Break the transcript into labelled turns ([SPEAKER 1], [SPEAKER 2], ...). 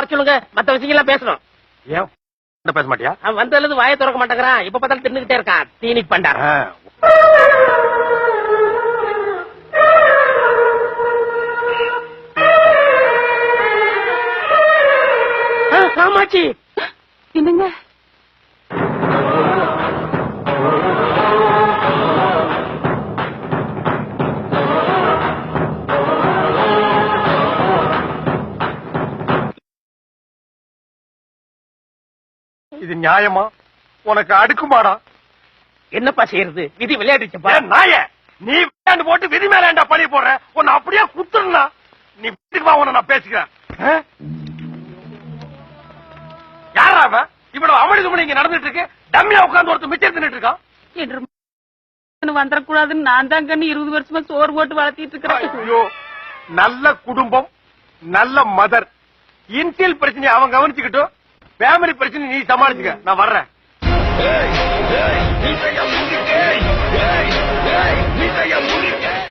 [SPEAKER 1] வர சொல்லுங்க, மத்த விஷயம் எல்லாம் பேசணும்.
[SPEAKER 2] ஏன் பேச மாட்டியா?
[SPEAKER 1] அவன் வந்ததுல வாயை திறக்க மாட்டேங்கிறான், இப்ப பார்த்தாலும் தின்னுகிட்டே இருக்கான். தீனி பண்டார. காமாட்சி
[SPEAKER 3] என்னங்க
[SPEAKER 2] இது நியாயமா? உனக்கு அடுக்குமாடா?
[SPEAKER 1] என்னப்பா செய்யறது, விதி விளையாடுச்சப்பா.
[SPEAKER 2] நாய, நீ விளையாண்டு போட்டு விதி மேல ஏன்டா பழி போடுற? உன்னை அப்படியே குத்துறா. நீ வீட்டுக்கு வா, உன்னை நான் பேசிக்கிறேன். யாரா அவன்? இவ்வளவு அமளிதுமணி இங்க நடந்துட்டு இருக்கு. டம்மியா உட்கார்ந்து ஒருத்தர் மிச்சம் தின்னுட்டு இருக்கான்.
[SPEAKER 3] என்று வந்துடக்கூடாதுன்னு நான் தான் கண்ணு 20 வருஷமா சோறு போட்டு வளர்த்திட்டு இருக்கிறேன்.
[SPEAKER 2] ஐயோ, நல்ல குடும்பம், நல்ல மதர். இன்சியல் பிரச்சனை அவன் கவனிச்சுக்கிட்டோம், ஃபேமிலி பிரச்சனை நீ சமாளிச்சுக்க. நான் வர்றேன். Hey, hey, hey,